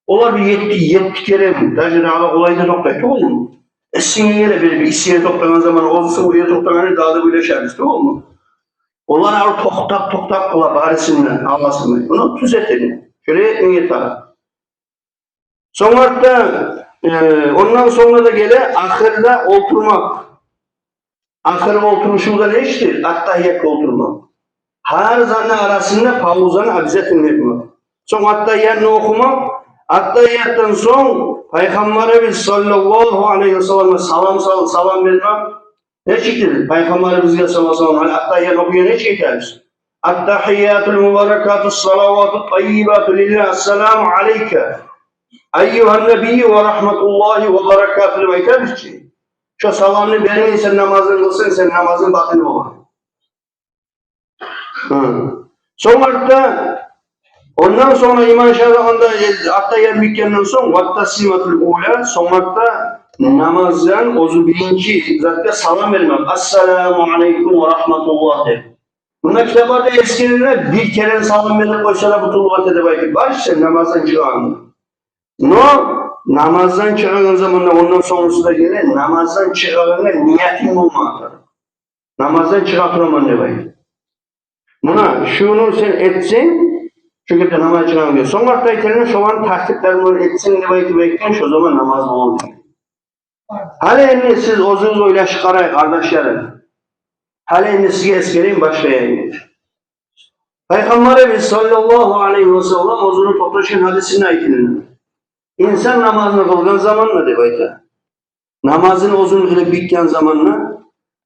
Onlar bir yetti kere mi? Dajına olayda toktayışıyor mu? Esine yere bir isyeye toklanan zaman olsun buraya toklanan daha da böyle şerbiz, tamam mı? Onlar ağır toktak kıla barisinden Allah'sını. Bunu düzeltelim. Şöyle etmeyin yeter. Sonra da ondan sonra da gele ahirde oturmak. Ahirde oturuşunda ne iştir? Attahiyyetle oturmak. Her zanne arasında pauzanı abizetin etmek. Sonra attahiyyetle okumak. Attahiyyetten son Peygamberimiz sallallahu aleyhi ve sellem salam vermek. Ne çektir? Peygamberimiz sallallahu aleyhi ve sellem attahiyyetle okuyor ne çekeriz? Attahiyyatul mübarekatü salavatü tayyibatü lillahi esselamu aleyke. Eyyuhan nebiyyü ve rahmetullahi ve berekatü leykebişçi. Şu salamını vermeyin sen namazını kılsın, sen namazın batını olan. Sonra da ondan sonra İmam Şafii'nde attahiyat bittikten sonra vattasimatul ula sonra da namazdan ozu birinci zaten salam vermem. Esselamu aleyküm ve rahmetullah der. Bunda kitaplarda eskilerine bir kere salın beni koşana butulluğa tedebaki. Var işte namazdan çıkan. No, namazdan çıkan zamanla ondan sonrası da gene namazdan çıkanına niyetin olmalı. Namazdan çıkartıramam ne bayım. Buna şunu sen etsin, çünkü de namaz çıkan diyor. Son vakta iteline şu an taktiklerini etsin ne bayım bekleyin, şu zaman namaz oldu. Hali enne siz ozunuz oyla çıkaray kardeşlerim. Hali enne size eskereyim başlayayım. Peygamberimiz sallallahu aleyhi ve sellem ozunu toplaşan hadisine ayetilir. İnsan namazını kılgan zamanla de bayta. Namazın ozunu kılıp bitken zamanla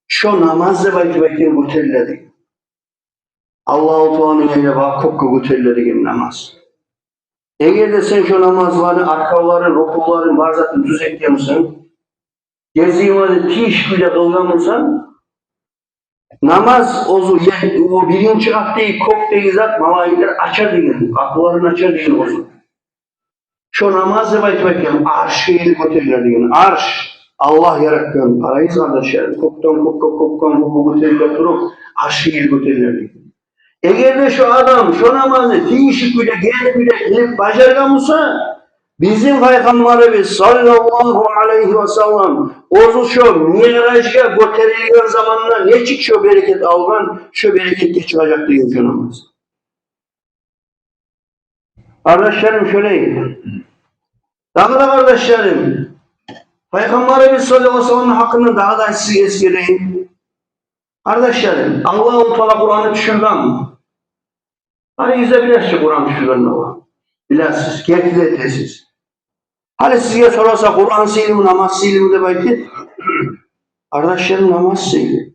şu namazla bayta götürüledi. Allah-u Teala'nın eyle bak kokku götürüledi namaz. Eğer de sen şu namazları, arkaların, rukuların, barzatını düz etkensin, geziğini tiş bile kılgamışsan, namaz ozu, o birinci kat değil, kok değil zat, malaikler açar değil, kapılarını açar değil ozu. Şu namazı baytırken arş eğilip götürürler. Arş, Allah yaratkan parayız kardeşler. Koktan götürürler durup arş eğilip götürürler. Eğer de şu adam şu namazı tiyişik bile gelip bile gelip bacargamışsa bizim Peygamberimiz sallallahu aleyhi ve sellem ozu şu mirajga götürülen zamanla ne çık şu bereket algan şu bereket çıkacak diyor şu namaz. Kardeşlerim şöyle daha da kardeşlerim, Peygamberimiz sallallahu aleyhi ve sellem hakkında daha da size eskireyim. Kardeşlerim, Allah-u Teala Kur'an'ı düşürden mi? Hani yüze bilerse Kur'an düşürden mi var? Bilersiniz, gerçekten etesiz. Hani size sorarsa Kur'an seyri mi, namaz seyri mi de belki? Kardeşlerim namaz seyri.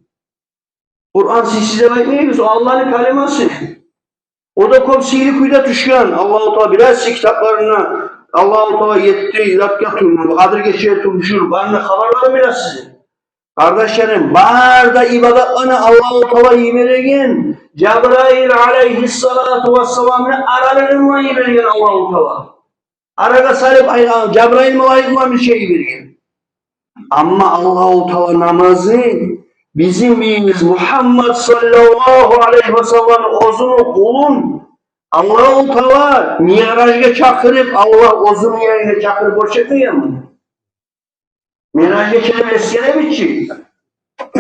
Kur'an size belki Allah'ın kaliması. O da komşiyi kuyuda düşen Allah-u Teala bilirse kitaplarına Allah-u Teala yetti, zatka turnu, kadir geçiye turmuşur, bana haberleri bile sizin. Kardeşlerim, barda ibadetlerine Allah-u Teala yiberegen, Cebrail aleyhissalatu vesselam'ın aralarına yiberegen Allah-u Teala. Araga salip Cebrail malaikına bir şey yiberegen. Ama Allah-u Teala namazı, bizim birimiz Muhammed sallallahu aleyhi ve sellem ozunu kulun, Allah-u Teala mirajga çakırıp Allah ozunu yerine çakırıp boşakıyor mu? Mirajga çakırıp eskelemeyecek.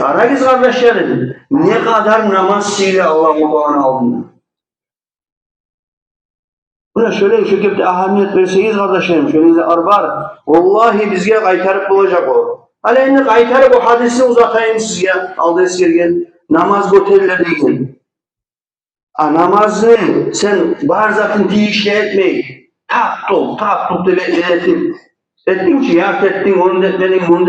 Arayız kardeşlerim, ne kadar namaz sile Allah-u Teala'nın aldığını. Buna şöyle şöyle ahamiyet verseniz kardeşlerim, şöyle arbar. Vallahi bizge kaytarıp bulacak o. Aleyhine kaytarıp o hadisi uzatayım sizge. Aldı eskergen. Namaz götürürler deyin. Namazı sen barzatın diyişle etmeyin. Tak top da ettin. Ettin ki ya ettin, onu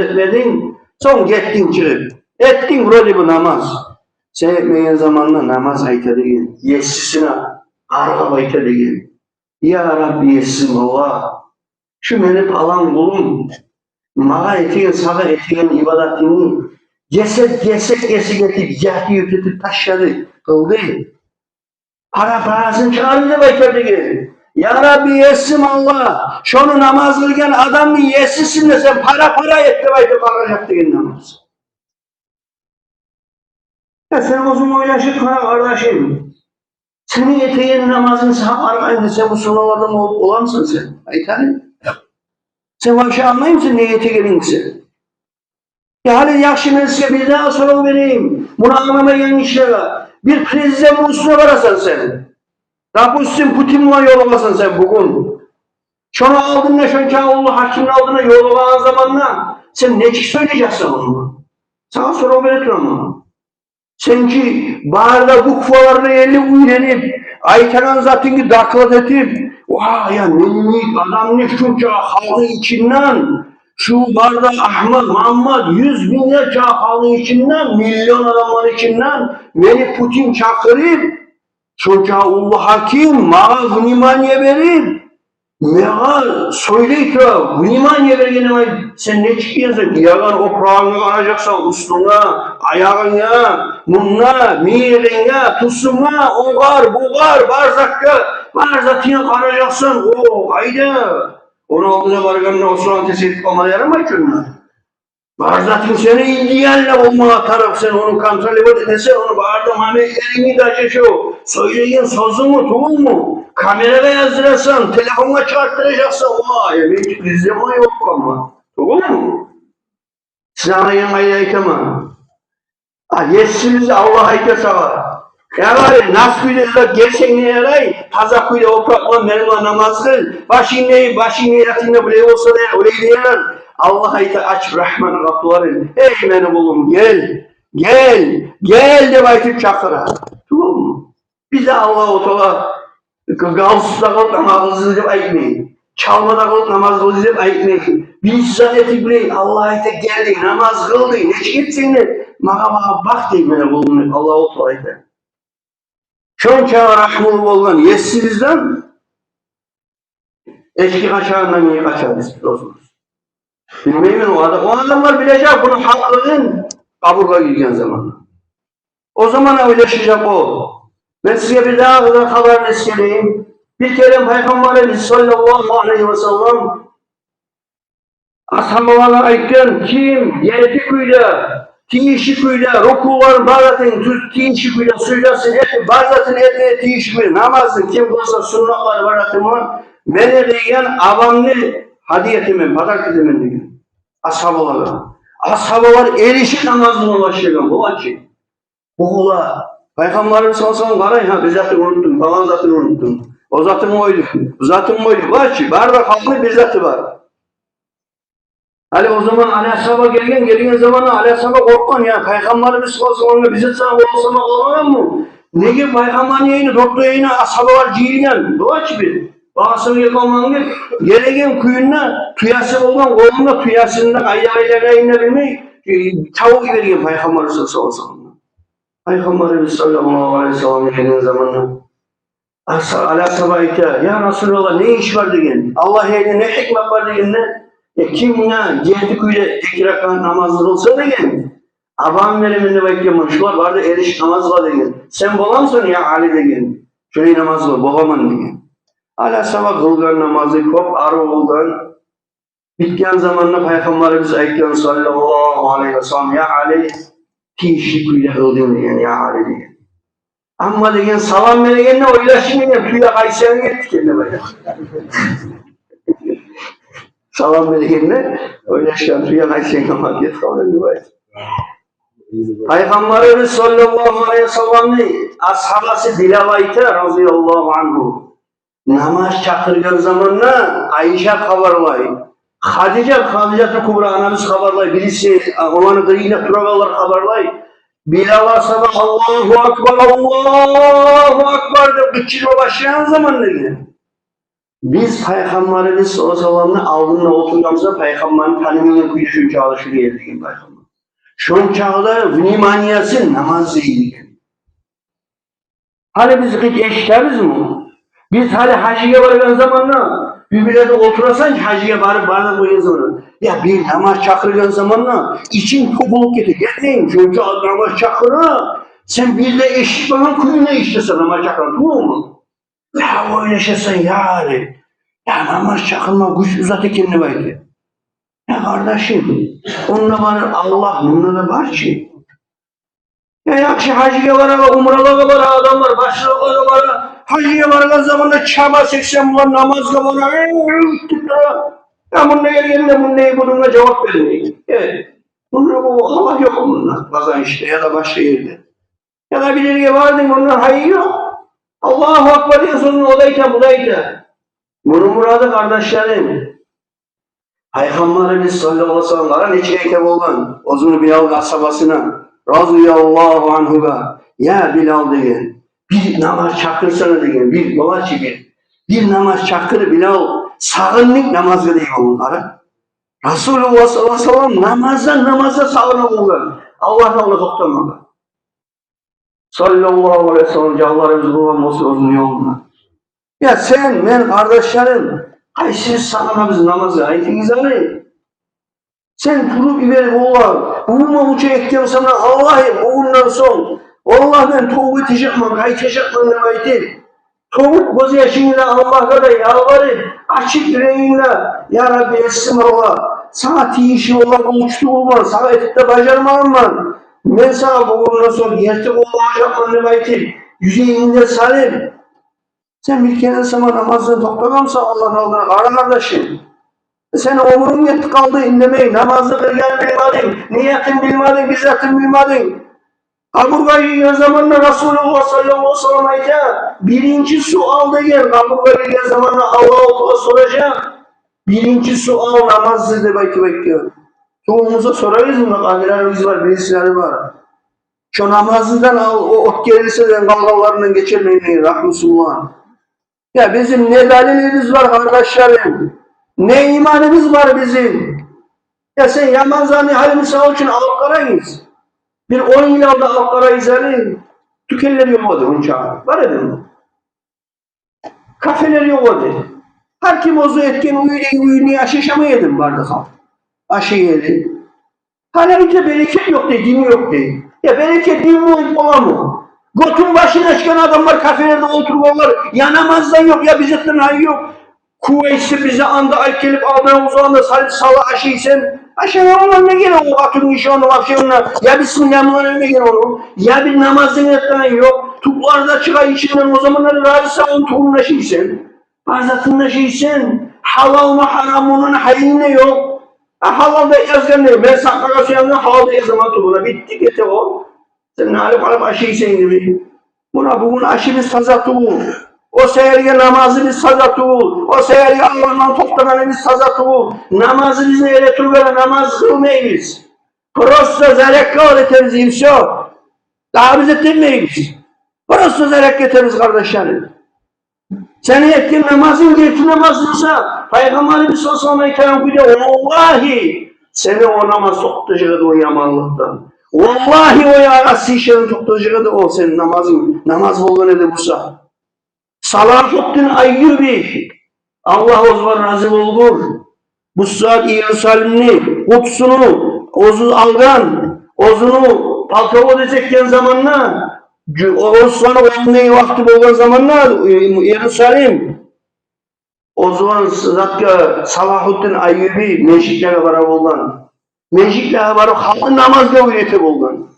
etmedin. Son gittin çıkıp. Ettin burada bu namaz. Sen etmeyen zamanla namaz ayta deyin. Yesisine arka ayta deyin. Ya Rabbi yesim Allah. Şu menip alan kulum. Mağa etiyen, sağa etiyen ibadetini ceset etip, cahdi yükletip taşladı, kıldı. Parasını çıkardı baytardı ki. Ya Rabbi yesim Allah. Şunu namaz kılgen adamın yesisin de sen para etti baytı kalacaktı ki namaz. Ya sen o zaman yaşıt kardeşim. Senin eteğin namazın sana arayınca sen bu sınavlarda mı olansın sen? Aytanım. Sen bu işi anlayır mısın ne eteğinsin? Ya hadi yakşı mesle bir daha soru vereyim. Bunu anlamayan işlere. Bir prezidentin üstüne varasın sen. Rabbustin Putin'la yollamasın sen bugün. Şunu aldın ne Şönçaoğlu hakimin aldığına yollanan zamanla sen ne söyleyeceksin onu? Sana soru veriyorum. Sen ki bağırda bu kufalarına elini uyrenip Aytanan zatını daklat edip vah ya ne adam ne şunca halkı içinden şu barda Ahmet, Muhammed 100 binlerce halkı içinden milyon adamlar içinden beni Putin çakırıp şunca Allah hakim mağa vunimaniye verip meğer söyleyip vunimaniye vergeni sen ne çıkıyorsun? Yagan oprağını alacaksan üstüne, ayağına, munna, miğrine, tusuna, oğar, buğar, barzatına kanacaksın. O haydi. Onu aldığına varganına Osman tesadüf olmaya yaramay ki onlar. Var zaten seni idealle olmaya taraf sen onu kontrol edesen onu vardım hani elini de şu söyleyin sözümü tamam mı? Kamerada yazdırırsan, telefonla çarptıracaksan vay hiç izleme yok ama. Tamam mı? Sana yemeği ayıkama. Yetsiz Allah ayıkasa. Ya var nasıl güzel gelsen ne yaray? Hazak kuyla oprakla merma namaz kıl. Başın ne yatında bile olsa da öyle diyorlar. Allah ayta aç Rahman kapıları. Ey benim oğlum gel. Gel de baytıp çakıra. Tamam mı? Bize Allah-u Teala gavsuzda kalıp namaz kılıp ayıkmayın. Çalmada kalıp namaz kılıp ayıkmayın. Bir zanneti bileyim Allah ayta geldin namaz kıldın. Ne çıkıpsın de bana bak deyin benim oğlum Allah-u Teala ayta. Şonça rahmul olan yessizden eski kaçağından iyi kaçarız dostumuz. Bilmeyin o adamlar bilecek bunun hakkının kaburga girgen zamanı. O zaman öylleşecek o. Ben size bir daha haber söyleyeyim. Bir kere Peygamberimiz sallallahu aleyhi ve sellem ashabına aytken kim yeti kuyla tiyişi kuyla rokuların baratın tiyişi kuyla suylasın eti baratın eti tiyişi kuyla namazın kim olsa sunnatlar baratımı beni diyen avamlı hadiyetimin patakitimin diyor. Ashabalar erişik namazına ulaşıyor. Bu açı. Bu ola. Peygamberimiz sallallahu aleyhi ve sellem ha bir zatı unuttum. Falan zatını unuttum. O zatın oydu. Bu zatın oydu. Bu açı. Bardak halklı bir zatı var. Hani o zaman Aleyhisselam'a gelgen zamanı Aleyhisselam'a korkman ya. Peygamberimiz sallallahu aleyhi ve sellem bize sana olsama olmaz mı? Ne gibi Peygamber'in yayını, doktor yayını ashabalar cihilgen. Bu açı bir. Bağısını yıkamanın gereken kuyunla tuyası olan kolunda tuyasında ayağıyla bilmeyi tavuk vergen Peygamberimiz sallallahu aleyhi ve sellem. Peygamberimiz sallallahu aleyhi ve sellem geldiği zamanı Aleyhisselam'a ite ya Resulallah ne iş var degen Allah eline ne hikmet var degen ne kim ne cihdi kuyla ekirakan namaz kılsa degen avam veriminde bekleyen şular vardı eriş namaz var degen sen bolamsın ya Ali degen şöyle namaz kıl boğaman degen Aleyhisselam'a kılgan namazı kop arı olgan bitken zamanla Peygamberimiz aytken sallallahu aleyhi ve sellem ya Ali tiyişlikle kıldın diyen ya Ali diyen. Ama diyen salam veregen ne oylaşın diyen tüya kaysayan gitti kendine böyle. Salam veregen ne oylaşan tüya kaysayan ama gitti kalın böyle. Peygamberimiz sallallahu aleyhi ve sellem'in ashabası Bilal ayta razıyallahu anhu namaz çakırgan zamanla Ayşe haberlay. Hadice Kubra anamız haberlay. Birisi olanı gırıyla turagalar haberlay. Bilal'a sabah Allahu Akbar de kıçırma başlayan zaman ne? Biz Peygamberimiz sallallahu aleyhi ve sellem'in aldığında oturduğumuzda Peygamber'in tanımının kuyuşun çalışır yerdiğin Peygamber. Şun çağda vnimaniyasın namaz değildi. Hani biz hiç eşleriz mi? Biz hani hacıya vargan zamanla birbirine oturasan hacıya varıp koyun zaman. Ya bir namaz çakırgan zamanla için topuluk getir. Gelmeyin çocuğa namaz çakıra. Sen bir de eşit bana kuyuna işlesen namaz çakıra. Tamam mı? Ya o yaşasan yani. Ya namaz çakırma güç uzatı kendine baydı. Ya kardeşim onunla var Allah bununla da var ki. Ya yakşı hacıya var umralığa var adamlar başlığa var. Hacıya vargan zamanla çaba 80 var namazga var. Ya bununla yerine bununla cevap vermeyin. Evet. Bununla bu Allah yok bununla. Bazen işte ya da başka yerde. Ya da bir yere vardın bununla hayır yok. Allahu Akbar diye sonunda odayken budayken. Bunun muradı kardeşlerim. Peygamberimiz sallallahu aleyhi ve sellem'lara neçeyken olan Ozunu Bilal kasabasına razıyallahu anhu'ga ya Bilal degen bir namaz çakırsana degen bir yola çıkır. Bir namaz çakır Bilal sağınlık namazı degen onlara. Resulullah sallallahu aleyhi ve sellem namaza sağınlık olan Allah'tan ona toktamadı. Sallallahu aleyhi ve sellem Allah'ımız babam olsun onun yoluna. Ya sen, ben kardeşlerim, ay siz sağınamız namazı, ayetiniz arayın. Sen durup ileri oğlan, uğurma uça ektiğim sana Allah'ım oğlundan son. Allah ben tövbe edecekmem, kaytacakmam ayeti. Tövbe gözyaşıyla Allah'a da yalvarıp, açık yüreğinle, Ya Rabbi essim Allah. sana tiyişi olan uçtu olman, sana etikte bacarmağın ben sana bundan sonra yertik olmayacak ne baytil, yüzeyinde salim. Sen bir kere sana namazını toplamışsan Allah'ın aldığına ara kardeşim. Sen umurun yetti kaldı inlemeyin, namazı kırgan bilmedin, niyetin bilmedin, bizatin bilmedin. Kaburgayı yiyen zamanla Resulullah sallallahu aleyhi ve sellem ayta, birinci sual degen, kaburgayı yiyen zamanla Allah'a soracak. Birinci sual namazdır de bekliyor. Çoğumuza sorarız mı? Kadilerimiz var, birisileri var. Şu namazından al, o ot gelirse de kavgalarından geçirmeyin, rahmetullah. Ya bizim ne dalilimiz var kardeşlerim, ne imanımız var bizim. Ya sen yaman zanni halimiz için Ankara'yız. Bir 10 yıl aldı Ankara izleri, tükenleri yok oldu onun çağı. Var edin. Kafeleri yok oldu. Her kim ozu etken uyuyu aşışamayedin vardı halk. Aşı yedi. Hala ülke bereket yok de, din yok de. Ya bereket din mi olamı? Gotun başına çıkan adamlar kafelerde oturuyorlar. Ya namazdan yok, ya bizetten hayır yok. Kuvvetsi bize anda ay gelip aldığın uzağında salı aşıysen, aşağıya olan ne gene o atın işi onu akşamına, ya bismillahirrahmanirrahim ne gene onu, ya bir namazın ettiğin yok, tuplarda çıkar içinden o zamanları razıysa onun tuğruna şeysen, barzatında şeysen, halal mı haram onun hayine yok. Halal da yazgan ne? Ben saklara suyanına halal da yazama tuğruna, bitti gete o. Sen ne alıp aşıysen gibi. Bugün aşımız fazla tuğur. O seherge namazı biz saza tuğul. O seherge Allah'la toplamanı biz saza tuğul. Namazı biz neyle tuğul? Namaz kılmayız. Prosto zerekka öğretiriz imşo. Daha biz ettirmeyiz. Prosto zerekka etiriz kardeşlerim. Seni ettiğin namazın geçti namazınsa Peygamberimiz sallallahu aleyhi ve sellem vallahi seni o namaz soktuğu o yamanlıktan. Vallahi o yarası işini soktuğu o senin namazın. Namaz olduğunu ne de Musa. Salahuddin Ayyubi, Allah ozvar razı olur. Bu saat Yerusalim'ni, Kutsunu, ozu algan, ozunu paltava edecekken zamanla, Osmanlı olmayı vakti bulgan zamanla Yerusalim, o zaman zaten Salahuddin Ayyubi meşiklere var olgan. Meşiklere var halkın namazda üyeti bulgan.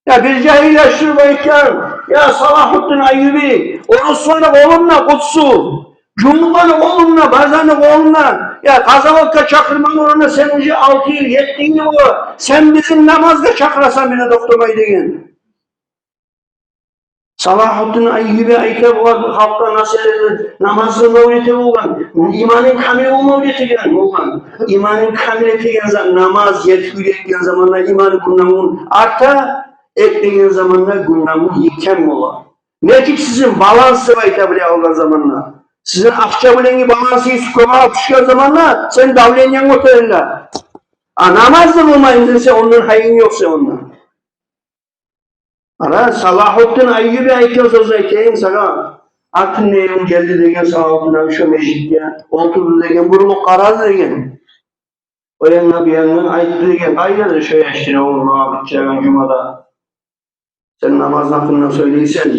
Ya bir cahilleştirmeyken, ya Salahuddin Ayyubi, Osmanlı oğlunla Kutsu, Cumhurbaşkanı oğlunla, Barzani oğlunla, ya Kazavakka çakırman oğluna sen önce 6 yıl, 7 yıl o, sen bizim namazda çakırasan bize doktormayı degen. Salahuddin Ayyubi ayka bu halkta nasıl namazın mevleti olgan, imanın kamil olmavleti gelen olgan, imanın kamil ettiğin namaz yetkili zamanlar imanı bundan arta, ettiğin zamanlar gündemı yıken ola. Ne ki sizin balansı var tabi olan zamanlar. Sizin akça bilengi balansı sukama düşken zamanlar sen davlenyen otelinde. Namaz da olmayınca sen onun hayın yoksa ondan. Ara Salahuddin Ayyubi ayken sözü ekeyim sana. Artık neyim geldi degen Salahuddin Ayyubi şu meclikte. Oturdu degen buruluk karar degen. O yanına bir yandan ayıttı degen. Ayyadır şu yaşına oğlum abitçeğen cumada. Sen namaz hakkında söyleysen,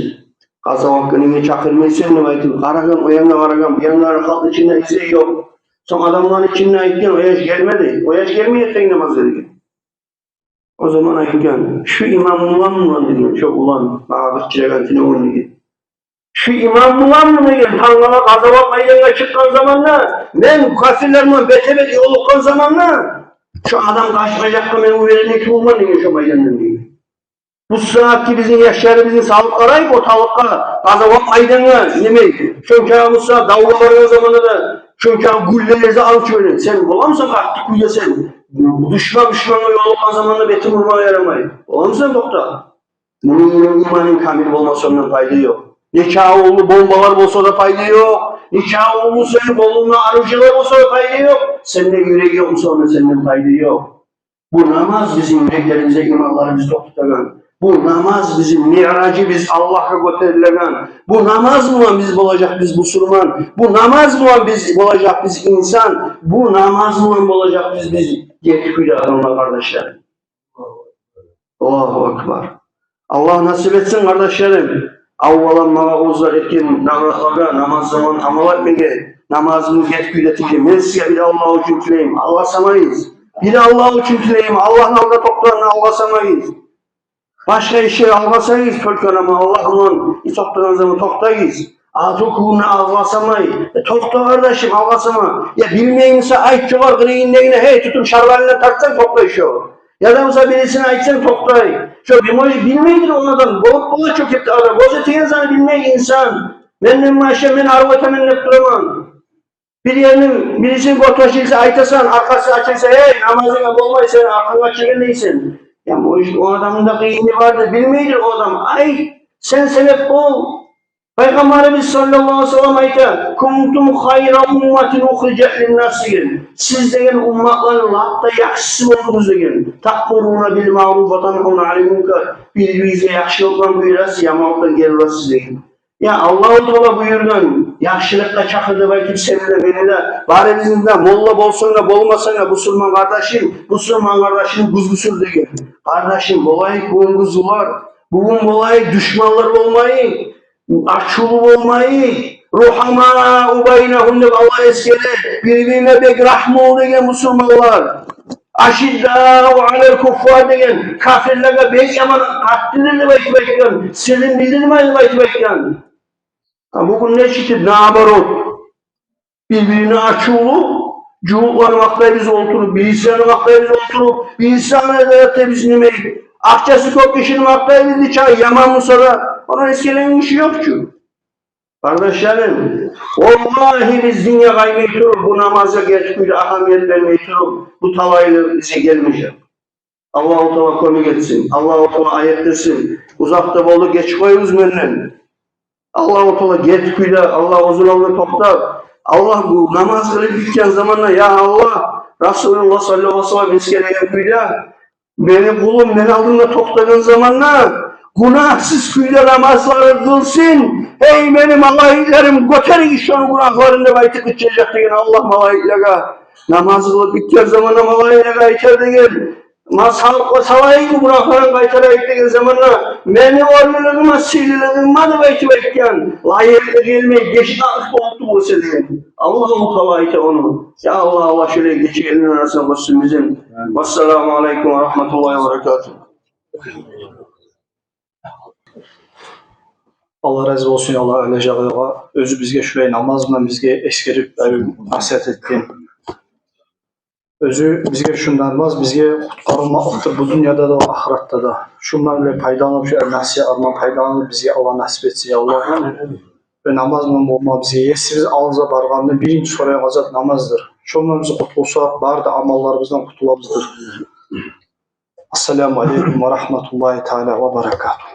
kaza hakkını çakırmaysan ne baytıl? Karagan, o yanına karagan, bu yanına halk içinde izle yok. Son adamların içinde ayıkken o yaş gelmedi. O yaş gelmeyecekten namaz dedi. O zaman ayıkken, şu imam ulan dedim, çok ulan, abitçeğen onu dedi. Şu imam ulan mı dedim, Tanrı'na kaza bakmayla çıkan zamanla, ben kafirlerle betebet yolukkan zamanla, şu adam kaçmayacak da ben bu verini tuğman dedim şu maydanın dedi. Bu saatte bizim yaşlarımızın sağlık arayıp ortalıkta kazavak aydınla yemeği. Çünkü Musa davulaların zamanında da çünkü güllerinizi alıp şöyle. Sen bulamıyorsan artık gülle sen. Düşmanla yol olan zamanında betim vurmaya yaramayın. Bulamıyorsan doktor. Bunun imanın kamil olması ondan fayda yok. Nikah oğlu bombalar olsa da fayda yok. Nikah oğlu senin oğlunla arıcılar olsa da fayda yok. Seninle yüreği yoksa ondan senden fayda yok. Bu namaz bizim yüreklerimize imanlarımızı tutuyor. Bu namaz bizim miracı biz Allah'a götürülen. Bu namaz mı biz olacak biz Müslüman? Bu namaz mı biz olacak biz insan? Bu namaz mı olacak biz yetkili adamlar kardeşler? Allahu Ekber. Allah nasip etsin kardeşlerim. Avvalan mağazlar etkin namazlara namaz zaman amal etmeye namazını getküydeteceğim. Ben size bir de Allah için tileyim. Ağlasamayız. Bir de Allah için tileyim. Allah'ın alda toplarını ağlasamayız. Başka işe ağlasayız Türkiye'ne Allah'ın toplarınızı toktayız. Atukuğunu ağlasamayız. Tokta kardeşim ağlasama. Ya bilmeyinse ayıkçı var gıreyinlerine hey tutum şarvarına taksan tokta işi o. Ya da mesela birisine ayıksan toktay. Şu bilmeydir onlardan. Boğuk çok etti adam. Bozetiyen sana bilmeyi insan. Benim maaşım ben arvata menlep duramam. Birisinin gotoşuysa aytasan, arkası açılsa hey namazına olmayı sen arkana çevirleysin. Ya o adamın da kıyını vardır. Bilmeydir o adam. Ay sen sebep ol. Peygamberimiz sallallahu aleyhi ve sellem ayta kuntum hayra ummetin ukhrijat linnas degan. Siz degan ummatların hatta yaxshisi bo'ldingiz degan. Taqburuna bil ma'ruf va tanhuna 'anil munkar. Bir-biringizga yaxshilikdan buyurasiz, yomonlikdan g'ayirasiz degan. Ya Allahu Teala buyurgan, yaxshilikqa chaqir deb aytib sevilar menida. Barimizda molla bo'lsin da bo'lmasa da musulmon kardeşim buzgusur degan. Kardeşim bolayık buzgular, bugün bolayık düşmanlar olmayın. Açulu olmayı, ruhama ubaynahum deb Allah eskere, birbirine pek rahmi ol degen musulmonlar. Aşiddâ'u alel kuffar degen, kafirlerge pek yaman kattilir deb aytib aytgan, sirrin bildirmeyin deb aytib aytgan. Bugün ne çitip, ne abarot? Birbirine açulu, cuğuklanmakta biz oturup, bilgisayarmakta biz oturup, bilgisayarmakta biz nimeyi, akçası çok kişinin makta biz çay, yaman olsa da, onun eskelerin işi yok ki. Kardeşlerim, vallahi biz dünya kaymayı durup, bu namaza geçmeyip, ahamiyet vermeyi durup, bu talaylı bize gelmeyecek. Allah-u Teala komik etsin, Allah-u Teala ayetlesin, uzakta bolu geç koyuz benden. Allah-u Teala getküyle, Allah uzun alını toplar. Allah bu namaz kılıp bitken zamanla, ya Allah, Resulullah sallallahu aleyhi ve sellem iskeleye küyle, beni kulum, beni aldığında topladığın zamanla, günahsız küyle namazları kılsın. Ey benim malayiklerim, götürün işte onu günahlarında baytık içecek deyin Allah malayiklerine. Namaz kılıp bitken zamanla malayiklerine içer deyin. Masallıkla salayın günahlarını kaytarak deyin zamanla. Beni orluluğuma, sihirliliğime de baytık bekleyen. Layıklı gelmeyi geçin ağız oldu bu deyin. Allah'ım kalayite onu. Ya Allah şöyle geçin elinin arasına basın bizim. Vesselamu aleyküm ve rahmetullahi ve berekatuhu. Allah razı olsun Allah öyle jağıya. Özü bizge şuraya namazla bizge eskerip nasihat ettin. Özü bizge şundan vaz bizge kutkarılmaktır bu dünyada da ahirette da. Şundan bile faydalanıp şu nasihat arman faydalanıp bizge Allah nasip etsin ya Allah. Ve namazla olma bizge yesiz ağza barğanda birinci soruya azat namazdır. Şundan bizi kutulsak bar da amallarımızdan kutulabızdır. Esselamu aleyküm ve rahmetullahi teala ve berekatuhu.